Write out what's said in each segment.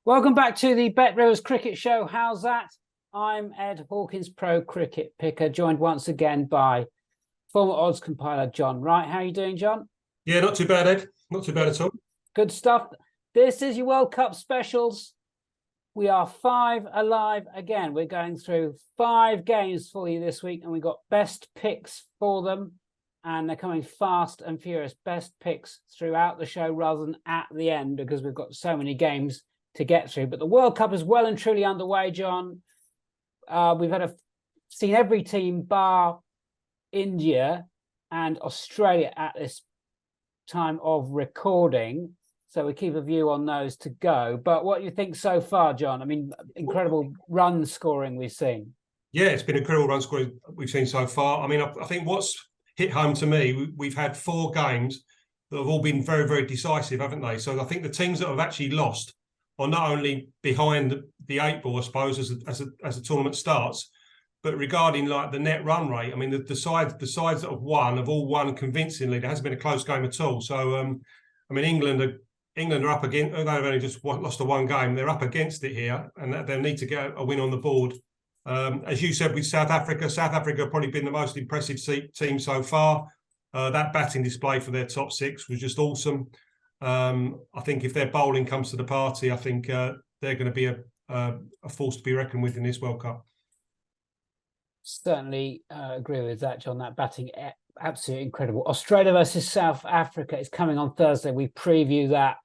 Welcome back to the Bet Rivers Cricket Show. How's that? I'm Ed Hawkins, Pro Cricket Picker, joined once again by former odds compiler John Wright. How are you doing, John? Yeah, not too bad, Ed. Not too bad at all. Good stuff. This is your World Cup specials. We are 5 alive again. We're going through 5 games for you this week, and we've got best picks for them. And they're coming fast and furious. Best picks throughout the show rather than at the end, because we've got so many games to get through. But the World Cup is well and truly underway, John. We've seen every team bar India and Australia at this time of recording. So we keep a view on those to go. But what do you think so far, John? I mean, incredible run scoring we've seen. Yeah, it's been incredible run scoring we've seen so far. I mean, I think what's hit home to me, we've had 4 games that have all been very, very decisive, haven't they? So I think the teams that have actually lost are not only behind the 8 ball, I suppose, as the tournament starts, but regarding like the net run rate. I mean, the sides that have won have all won convincingly. There hasn't been a close game at all. So, I mean, England are up against. They've only just lost the 1 game. They're up against it here, and they'll need to get a win on the board. As you said, with South Africa have probably been the most impressive team so far. That batting display for their top 6 was just awesome. I think if their bowling comes to the party, I think they're going to be a force to be reckoned with in this World Cup. Certainly agree with that, John. That batting, absolutely incredible. Australia versus South Africa is coming on Thursday. We preview that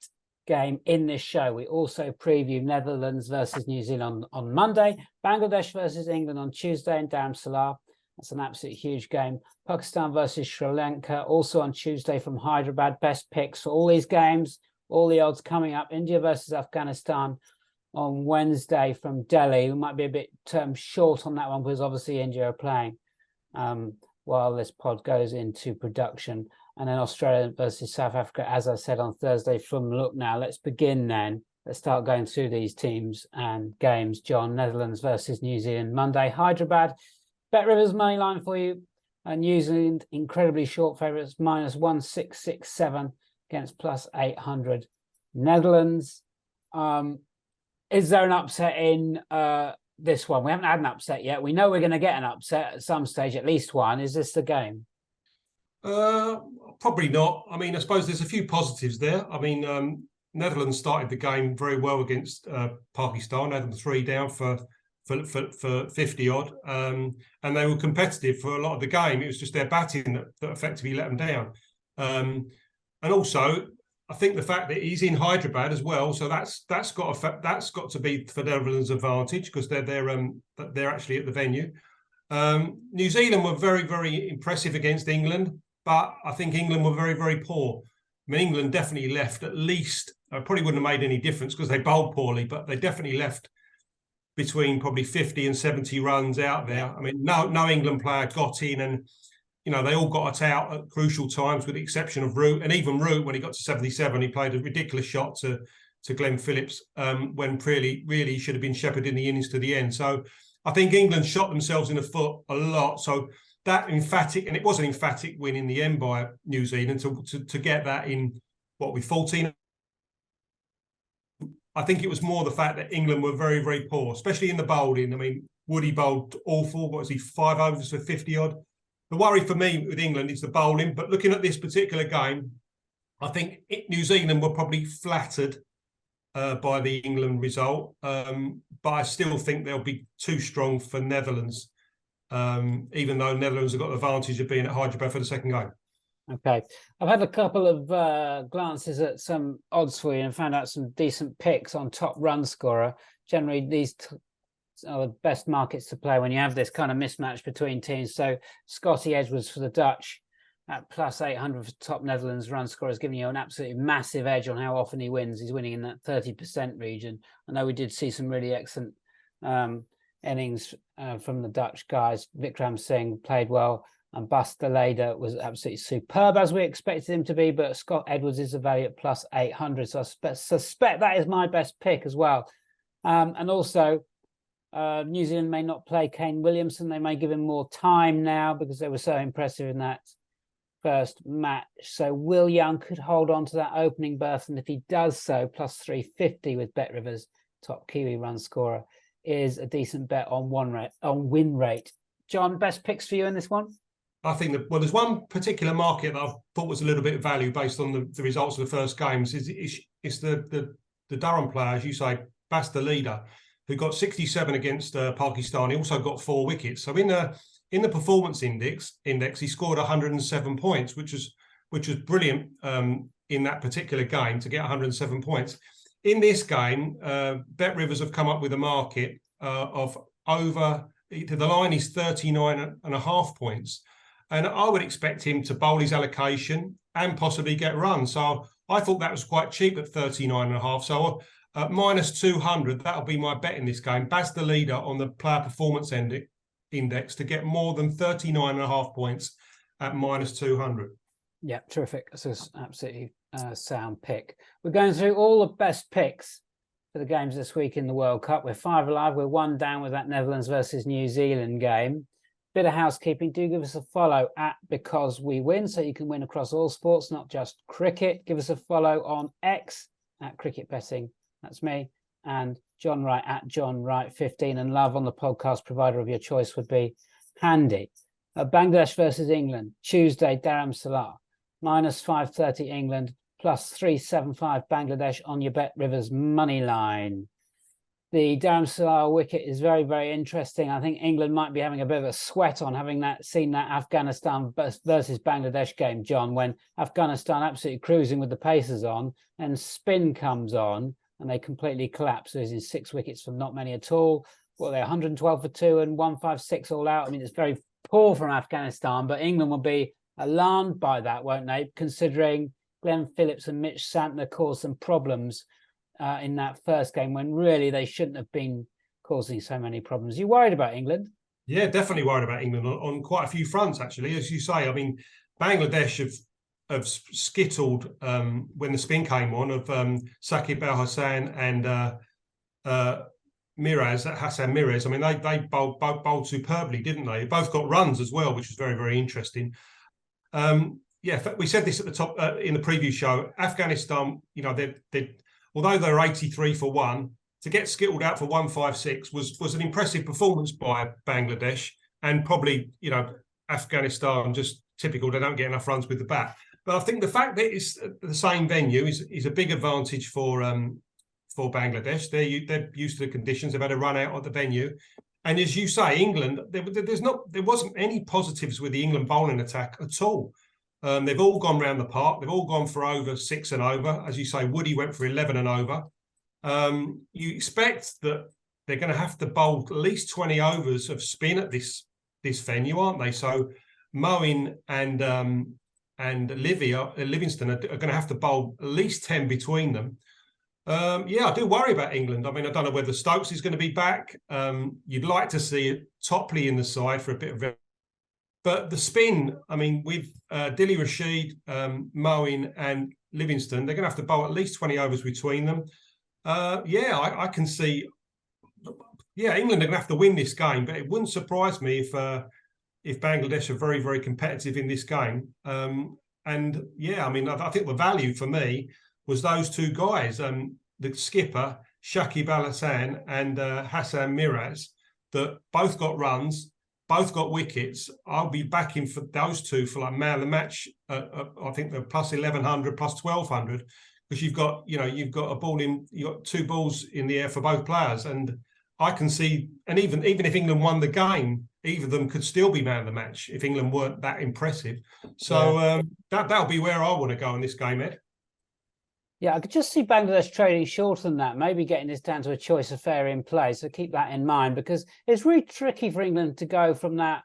game in this show. We also preview Netherlands versus New Zealand on Monday, Bangladesh versus England on Tuesday in Dar es Salaam. That's an absolutely huge game. Pakistan versus Sri Lanka, also on Tuesday from Hyderabad. Best picks for all these games, all the odds coming up. India versus Afghanistan on Wednesday from Delhi. We might be a bit short on that one because obviously India are playing while this pod goes into production. And then Australia versus South Africa, as I said, on Thursday from Lucknow. Let's begin then. Let's start going through these teams and games. John, Netherlands versus New Zealand Monday, Hyderabad. Bet Rivers money line for you. New Zealand incredibly short favourites, -1667 against +800. Netherlands. Is there an upset in this one? We haven't had an upset yet. We know we're going to get an upset at some stage, at least one. Is this the game? Probably not. I mean, I suppose there's a few positives there. I mean, Netherlands started the game very well against Pakistan, had them 3 down for 50 odd, and they were competitive for a lot of the game. It was just their batting that effectively let them down. And also, I think the fact that he's in Hyderabad as well, so that's got to be for Netherlands' advantage because they're actually at the venue. New Zealand were very, very impressive against England, but I think England were very, very poor. I mean, England definitely left at least, probably wouldn't have made any difference because they bowled poorly, but they definitely left between probably 50 and 70 runs out there. I mean, no England player got in, and they all got it out at crucial times, with the exception of Root. And even Root, when he got to 77, he played a ridiculous shot to Glenn Phillips when really he should have been shepherding the innings to the end. So I think England shot themselves in the foot a lot. So that emphatic, and it was an emphatic win in the end by New Zealand to get that in, 14. I think it was more the fact that England were very, very poor, especially in the bowling. I mean, Woody bowled awful. What was he, 5 overs for 50 odd? The worry for me with England is the bowling. But looking at this particular game, I think New Zealand were probably flattered by the England result. But I still think they'll be too strong for Netherlands, even though Netherlands have got the advantage of being at Hyderabad for the second game. Okay. I've had a couple of glances at some odds for you and found out some decent picks on top run scorer. Generally, these are the best markets to play when you have this kind of mismatch between teams. So Scotty Edwards for the Dutch at +800 for top Netherlands run scorer is giving you an absolutely massive edge on how often he wins. He's winning in that 30% region. I know we did see some really excellent innings from the Dutch guys. Vikram Singh played well, and Buster Lader was absolutely superb, as we expected him to be, but Scott Edwards is a value at +800. So I suspect that is my best pick as well. And also, New Zealand may not play Kane Williamson. They may give him more time now because they were so impressive in that first match. So Will Young could hold on to that opening berth, and if he does so, +350 with Bet Rivers top Kiwi run scorer, is a decent bet on win rate. John, best picks for you in this one? I think that, well, there's one particular market that I thought was a little bit of value based on the results of the first games. It's the Durham player, as you say, Bas the leader, who got 67 against Pakistan. He also got 4 wickets. So in the performance index, he scored 107 points, which was brilliant in that particular game to get 107 points. In this game, Bet Rivers have come up with a market of over. The line is 39.5 points. And I would expect him to bowl his allocation and possibly get runs. So I thought that was quite cheap at 39.5. So at minus 200, that'll be my bet in this game. Bas the leader on the player performance index to get more than 39.5 points at minus 200. Yeah, terrific. That's an absolutely sound pick. We're going through all the best picks for the games this week in the World Cup. We're 5 alive. We're 1 down with that Netherlands versus New Zealand game. Bit of housekeeping. Do give us a follow at Because We Win, so you can win across all sports, not just cricket. Give us a follow on X at Cricket Betting. That's me. And John Wright at John Wright 15. And love on the podcast provider of your choice would be handy. Bangladesh versus England, Tuesday, Dharam Salah. Minus 530 England, plus 375 Bangladesh on your Bet Rivers money line. The Dharam Salah wicket is very, very interesting. I think England might be having a bit of a sweat on having seen that Afghanistan versus Bangladesh game, John, when Afghanistan absolutely cruising with the pacers on, and spin comes on and they completely collapse, losing 6 wickets from not many at all. Well, they're 112 for 2 and 156 all out. I mean, it's very poor from Afghanistan, but England will be alarmed by that, won't they? Considering Glenn Phillips and Mitch Santner caused some problems in that first game when really they shouldn't have been causing so many problems. You worried about England? Yeah, definitely worried about England on quite a few fronts, actually. As you say, I mean, Bangladesh have skittled when the spin came on of Saqib Al Hassan and Hassan Mirez. I mean, they bowled superbly, didn't they? Both got runs as well, which was very, very interesting. Yeah, we said this at the top in the preview show. Afghanistan, you know, although they're 83 for 1, to get skittled out for 156 was an impressive performance by Bangladesh, and probably, you know, Afghanistan just typical, they don't get enough runs with the bat. But I think the fact that it's the same venue is a big advantage for Bangladesh. They're used to the conditions. They've had a run out at the venue. And as you say, England, there wasn't any positives with the England bowling attack at all. They've all gone round the park. They've all gone for over 6 and over. As you say, Woody went for 11 and over. You expect that they're going to have to bowl at least 20 overs of spin at this venue, aren't they? So Moeen and Livingston are going to have to bowl at least 10 between them. Yeah, I do worry about England. I mean, I don't know whether Stokes is going to be back. You'd like to see Topley in the side for a bit of. But the spin, I mean, with Dilly Rashid, Moeen and Livingston, they're going to have to bowl at least 20 overs between them. Yeah, I can see. Yeah, England are going to have to win this game, but it wouldn't surprise me if Bangladesh are very, very competitive in this game. And yeah, I mean, I think the value for me was those 2 guys, the skipper, Saqib Al Hassan and Hassan Mirez, that both got runs, both got wickets. I'll be backing for those 2 for like man of the match. I think they're plus 1,100, plus 1,200, because you've got 2 balls in the air for both players. And I can see, and even if England won the game, either of them could still be man of the match if England weren't that impressive. So that'll be where I want to go in this game, Ed. Yeah, I could just see Bangladesh trading shorter than that, maybe getting this down to a choice of fair in play. So keep that in mind, because it's really tricky for England to go from that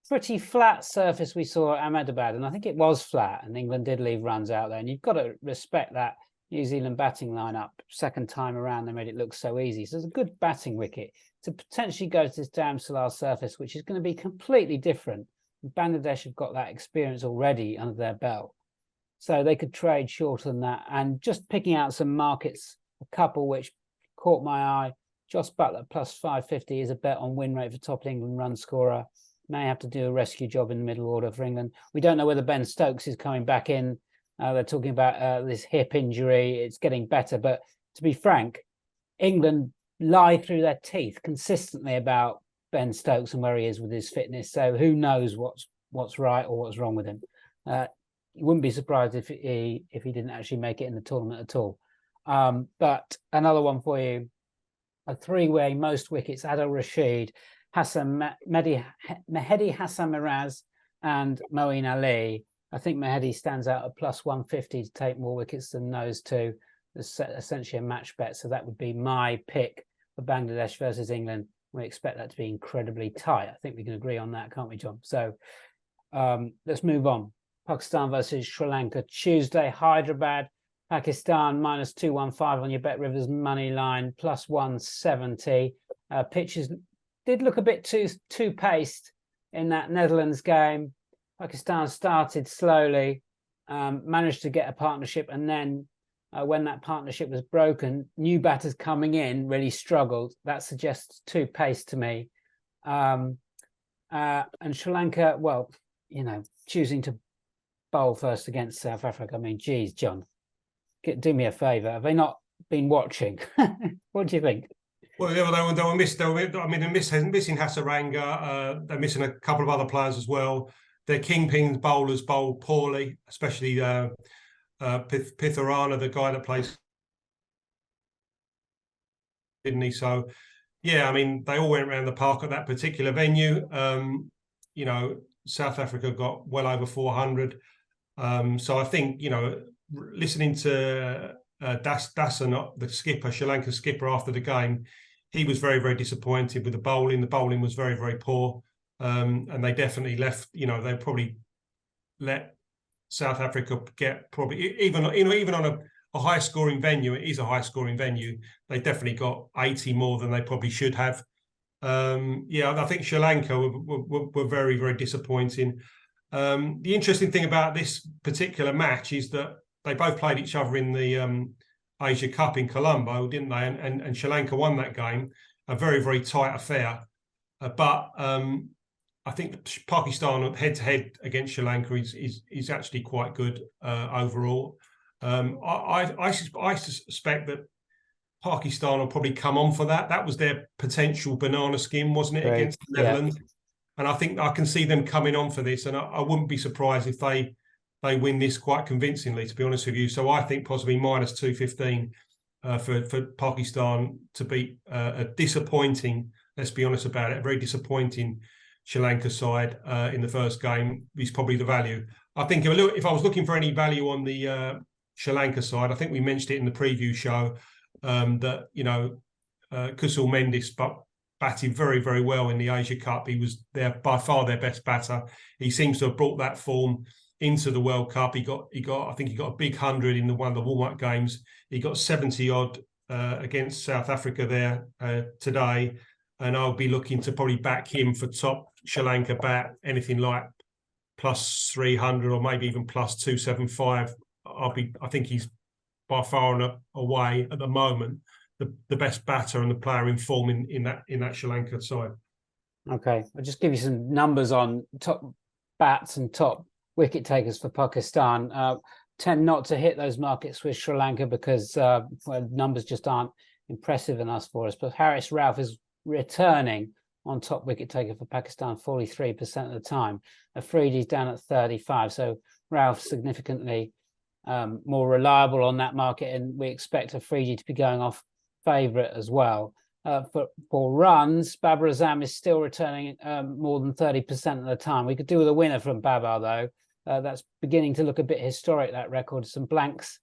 pretty flat surface we saw at Ahmedabad. And I think it was flat, and England did leave runs out there. And you've got to respect that New Zealand batting lineup. Second time around, they made it look so easy. So it's a good batting wicket to potentially go to this Dharam Salah surface, which is going to be completely different. Bangladesh have got that experience already under their belt. So they could trade shorter than that. And just picking out some markets, a couple which caught my eye. Joss Buttler plus 550 is a bet on win rate for top England run scorer. May have to do a rescue job in the middle order for England. We don't know whether Ben Stokes is coming back in. They're talking about this hip injury. It's getting better. But to be frank, England lie through their teeth consistently about Ben Stokes and where he is with his fitness. So who knows what's right or what's wrong with him. You wouldn't be surprised if he didn't actually make it in the tournament at all. But another one for you, a three-way most wickets: Adil Rashid, Mehedi Hassan Miraz, and Moeen Ali. I think Mehedi stands out at plus 150 to take more wickets than those two. It's essentially a match bet. So that would be my pick for Bangladesh versus England. We expect that to be incredibly tight. I think we can agree on that, can't we, John? So let's move on. Pakistan versus Sri Lanka, Tuesday, Hyderabad. Pakistan minus 215 on your Bet Rivers money line, plus 170. Pitches did look a bit too paced in that Netherlands game. Pakistan started slowly, managed to get a partnership, and then when that partnership was broken, new batters coming in really struggled. That suggests too pace to me. And Sri Lanka, well, choosing to bowl first against South Africa. I mean, geez, John, do me a favour. Have they not been watching? What do you think? Well, yeah, they were missed. They're missing Hasaranga. They're missing a couple of other players as well. Their kingpin bowlers bowled poorly, especially Pitharana, the guy that plays, didn't he? So, yeah, I mean, they all went around the park at that particular venue. South Africa got well over 400. So I think, listening to Dasan, the skipper, Sri Lanka skipper, after the game, he was very, very disappointed with the bowling. The bowling was very, very poor. And they definitely left, they probably let South Africa get probably, even on a high scoring venue, it is a high scoring venue, they definitely got 80 more than they probably should have. I think Sri Lanka were very, very disappointing. The interesting thing about this particular match is that they both played each other in the Asia Cup in Colombo, didn't they? And Sri Lanka won that game, a very, very tight affair. But I think Pakistan head-to-head against Sri Lanka is actually quite good overall. I suspect that Pakistan will probably come on for that. That was their potential banana skin, wasn't it, against the Netherlands? Yeah. And I think I can see them coming on for this, and I wouldn't be surprised if they win this quite convincingly, to be honest with you. So I think possibly minus 215 for Pakistan to beat a disappointing, let's be honest about it, a very disappointing Sri Lanka side in the first game is probably the value. I think if I was looking for any value on the Sri Lanka side, I think we mentioned it in the preview show that Kusal Mendis batted very, very well in the Asia Cup. He was by far their best batter. He seems to have brought that form into the World Cup. I think he got a big 100 in one of the warm-up games. He got 70 odd against South Africa there today, and I'll be looking to probably back him for top Sri Lanka bat, anything like plus 300 or maybe even plus 275. I think he's by far and away at the moment the best batter and the player in form in that Sri Lanka side. Okay, I'll just give you some numbers on top bats and top wicket takers for Pakistan. Tend not to hit those markets with Sri Lanka because numbers just aren't impressive enough for us. But Haris Rauf is returning on top wicket taker for Pakistan 43% of the time. Afridi's down at 35, so Rauf significantly more reliable on that market, and we expect Afridi to be going off favourite as well. For runs, Babar Azam is still returning more than 30% of the time. We could do with a winner from Babar, though. That's beginning to look a bit historic, that record. Some blanks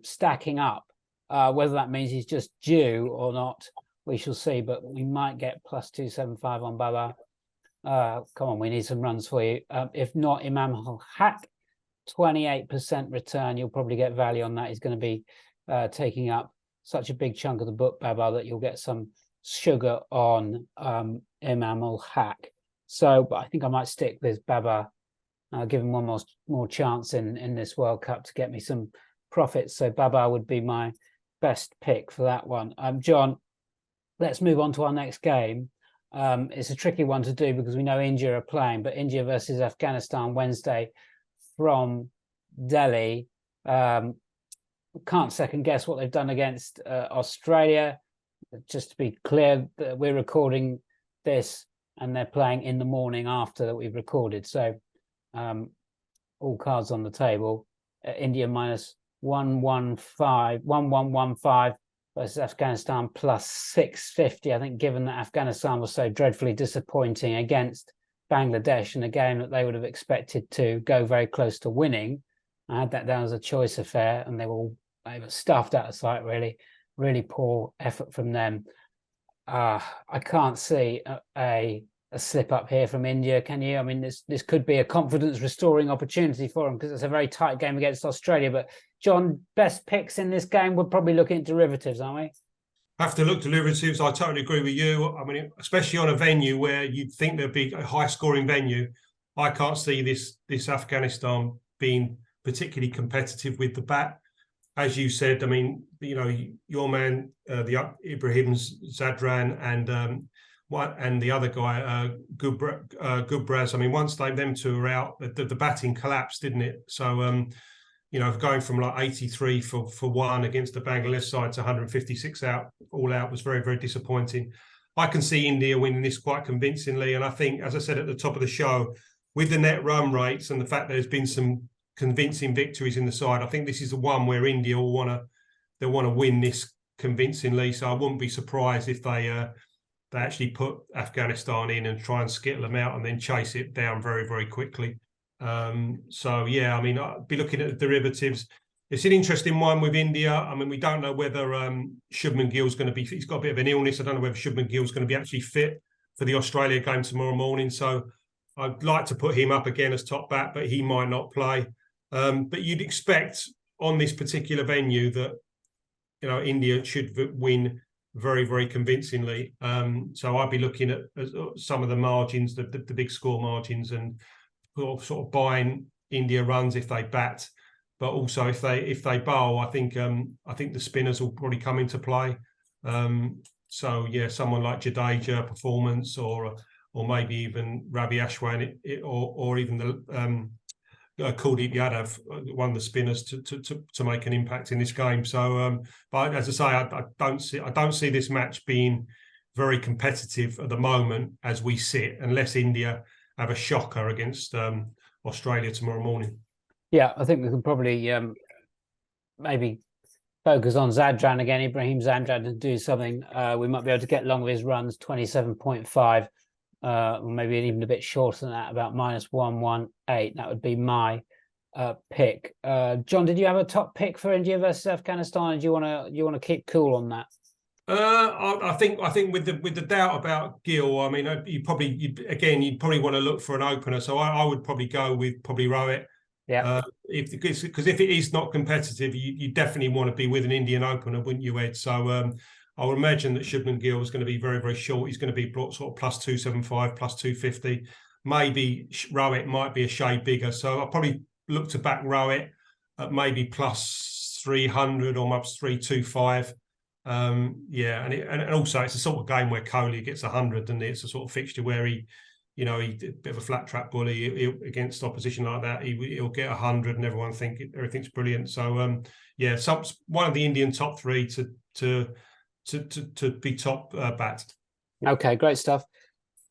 stacking up. Whether that means he's just due or not, we shall see, but we might get plus 275 on Babar. Come on, we need some runs for you. If not, Imam Haq, 28% return. You'll probably get value on that. He's going to be taking up such a big chunk of the book, Babar, that you'll get some sugar on Imam Haq. So, but I think I might stick with Babar, give him one more chance in this World Cup to get me some profits. So Babar would be my best pick for that one. John, let's move on to our next game. It's a tricky one to do because we know India are playing, but India versus Afghanistan Wednesday from Delhi. Can't second guess what they've done against Australia. just to be clear, that we're recording this and they're playing in the morning after that we've recorded. So all cards on the table. India minus 1115 versus Afghanistan plus 650. I think given that Afghanistan was so dreadfully disappointing against Bangladesh in a game that they would have expected to go very close to winning, I had that down as a choice affair, and they were stuffed out of sight. Really poor effort from them. I can't see a slip up here from India, can you? I mean, this could be a confidence restoring opportunity for them because it's a very tight game against Australia. But John, best picks in this game, we're probably looking at derivatives, aren't we? Have to look derivatives. I totally agree with you. I mean, especially on a venue where you'd think there'd be a high scoring venue, I can't see this Afghanistan being particularly competitive with the bat. As you said, I mean, you know, your man, the Ibrahim Zadran and the other guy, Gubraz. I mean, once them two are out, the batting collapsed, didn't it? So, you know, going from like 83 for one against the Bangladesh side to 156 all out was very, very disappointing. I can see India winning this quite convincingly. And I think, as I said at the top of the show, with the net run rates and the fact there's been some convincing victories in the side, I think this is the one where India will want to win this convincingly. So I wouldn't be surprised if they actually put Afghanistan in and try and skittle them out and then chase it down very, very quickly. So yeah, I mean, I'd be looking at the derivatives. It's an interesting one with India. I mean, we don't know whether Shubman Gill's going to be. He's got a bit of an illness. I don't know whether Shubman Gill's going to be actually fit for the Australia game tomorrow morning. So I'd like to put him up again as top bat, but he might not play. But you'd expect on this particular venue that, you know, India should win very, very convincingly. So I'd be looking at some of the margins, the big score margins, and sort of buying India runs if they bat, but also if they bowl, I think the spinners will probably come into play. So yeah, someone like Jadeja performance, or maybe even Ravi Ashwin, or even the Kuldeep Yadav, one of the spinners to make an impact in this game. So, but as I say, I don't see this match being very competitive at the moment as we sit, unless India have a shocker against Australia tomorrow morning. Yeah, I think we can probably maybe focus on Zadran again, Ibrahim Zadran, and do something. We might be able to get along with his runs, 27.5. Or maybe even a bit shorter than that, about minus 118. That would be my pick. John, did you have a top pick for India versus Afghanistan? Do you want to keep cool on that? I think with the doubt about Gill, I mean, you'd probably want to look for an opener. So I would probably go with Rohit. Yeah. Because if it is not competitive, you definitely want to be with an Indian opener, wouldn't you, Ed? So I would imagine that Shubman Gill is going to be very, very short. He's going to be sort of plus 275, plus 250. Maybe Rohit might be a shade bigger. So I'll probably look to back Rohit at maybe plus 300 or plus 325. Yeah, and also it's a sort of game where Kohli gets 100, and it's a sort of fixture where he did a bit of a flat track bully against opposition like that. He'll get 100, and everyone think everything's brilliant. So yeah, one of the Indian top three to be top bat. Okay, great stuff.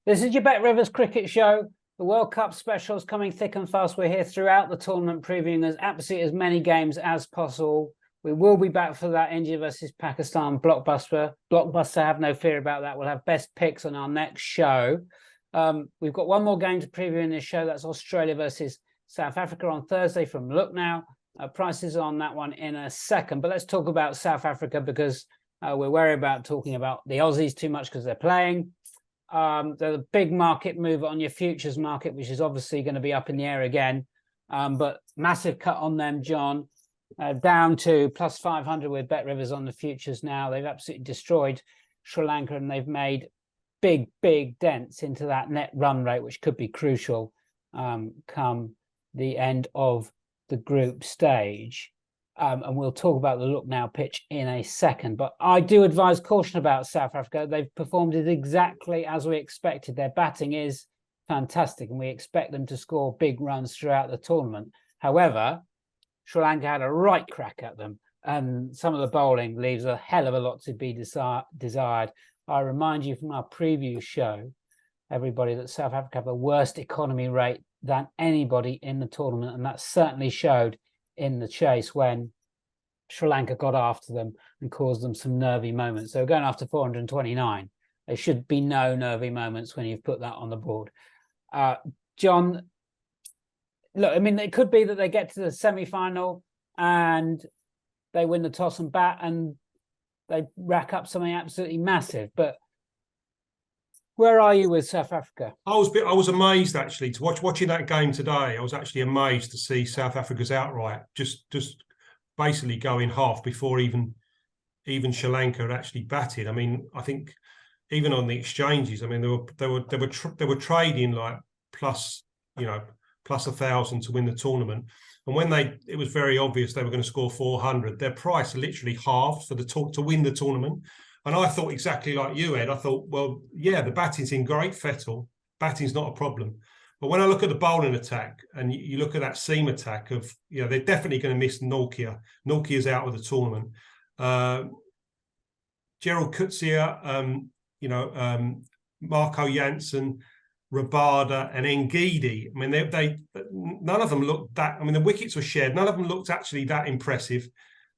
This is your Bet Rivers Cricket Show. The World Cup specials coming thick and fast. We're here throughout the tournament, previewing absolutely as many games as possible. We will be back for that India versus Pakistan blockbuster. Have no fear about that. We'll have best picks on our next show. We've got one more game to preview in this show. That's Australia versus South Africa on Thursday from Lucknow. Prices on that one in a second. But let's talk about South Africa, because we're worried about talking about the Aussies too much because they're playing. They're a big market move on your futures market, which is obviously going to be up in the air again. But massive cut on them, John. Down to plus 500 with Bet Rivers on the futures now. They've absolutely destroyed Sri Lanka, and they've made big dents into that net run rate, which could be crucial come the end of the group stage. And we'll talk about the Lucknow pitch in a second. But I do advise caution about South Africa. They've performed it exactly as we expected. Their batting is fantastic, and we expect them to score big runs throughout the tournament. However, Sri Lanka had a right crack at them and some of the bowling leaves a hell of a lot to be desired. I remind you from our preview show, everybody, that South Africa have the worst economy rate than anybody in the tournament, and that certainly showed in the chase when Sri Lanka got after them and caused them some nervy moments. They were going after 429. There should be no nervy moments when you've put that on the board. John, look, I mean, it could be that they get to the semi-final and they win the toss and bat and they rack up something absolutely massive. But where are you with South Africa? I was amazed actually to watching that game today. I was actually amazed to see South Africa's outright just basically go in half before even Sri Lanka had actually batted. I mean, I think even on the exchanges, I mean, they were trading like plus 1,000 to win the tournament. And when it was very obvious they were going to score 400, their price literally halved to win the tournament. And I thought exactly like you, Ed. I thought, well, yeah, the batting's in great fettle. Batting's not a problem. But when I look at the bowling attack and you look at that seam attack of, they're definitely going to miss Nortje. Nortje's out of the tournament. Gerald Coetzee, Marco Jansen, Rabada and Ngidi. I mean, they none of them looked that. I mean, the wickets were shared. None of them looked actually that impressive.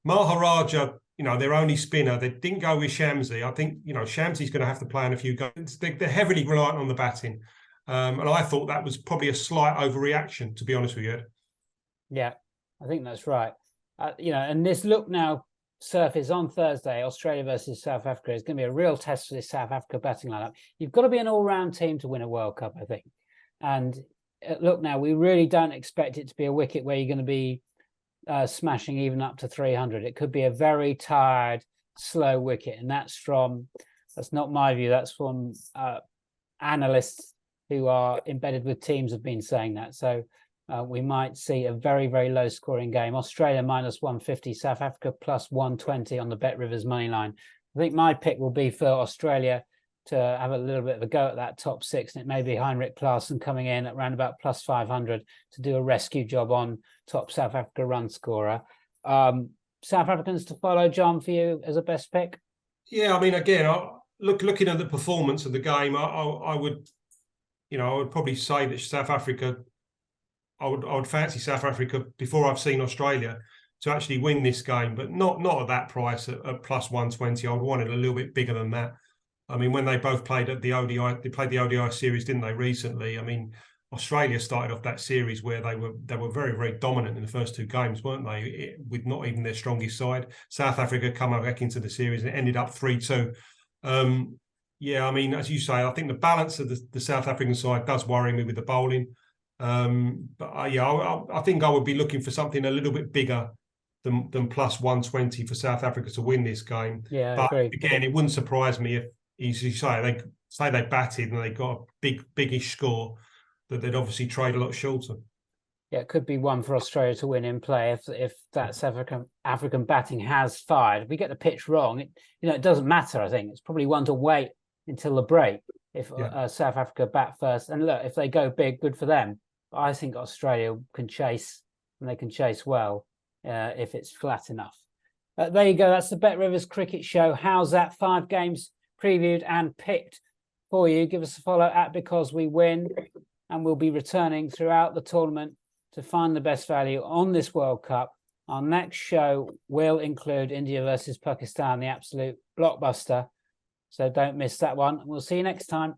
Maharaja, their only spinner, they didn't go with Shamsi. I think, Shamsi's going to have to play in a few games. They're heavily reliant on the batting. And I thought that was probably a slight overreaction, to be honest with you. Yeah, I think that's right. And this look now surface on Thursday, Australia versus South Africa, is going to be a real test for this South Africa batting lineup. You've got to be an all-round team to win a World Cup, I think. And look now, we really don't expect it to be a wicket where you're going to be smashing even up to 300. It could be a very tired, slow wicket. And that's not my view, that's from analysts who are embedded with teams have been saying that. So we might see a very, very low scoring game. Australia minus 150, South Africa plus 120 on the Bet Rivers money line. I think my pick will be for Australia to have a little bit of a go at that top six. And it may be Heinrich Klaasen coming in at around about plus 500 to do a rescue job on top South Africa run scorer. South Africans to follow, John, for you as a best pick? Yeah, I mean, again, looking at the performance of the game, I would probably say that South Africa, I would fancy South Africa before I've seen Australia to actually win this game, but not at that price at plus 120. I would want it a little bit bigger than that. I mean, when they both played at the ODI, they played the ODI series, didn't they, recently? I mean, Australia started off that series where they were very, very dominant in the first two games, weren't they? With not even their strongest side. South Africa come back into the series and it ended up 3-2. Yeah, I mean, as you say, I think the balance of the South African side does worry me with the bowling. But I think I would be looking for something a little bit bigger than plus 120 for South Africa to win this game. Yeah, but I agree. Again, it wouldn't surprise me if, as you say, they batted and they got a biggish score, that they'd obviously trade a lot shorter. Yeah, it could be one for Australia to win in play if that South African batting has fired. If we get the pitch wrong, it doesn't matter. I think it's probably one to wait until the break if South Africa bat first. And look, if they go big, good for them. But I think Australia can chase, and they can chase well if it's flat enough. There you go. That's the Bet Rivers Cricket Show. How's that? 5 games previewed and picked for you. Give us a follow at Because We Win, and we'll be returning throughout the tournament to find the best value on this World Cup. Our next show will include India versus Pakistan, the absolute blockbuster. So don't miss that one. We'll see you next time.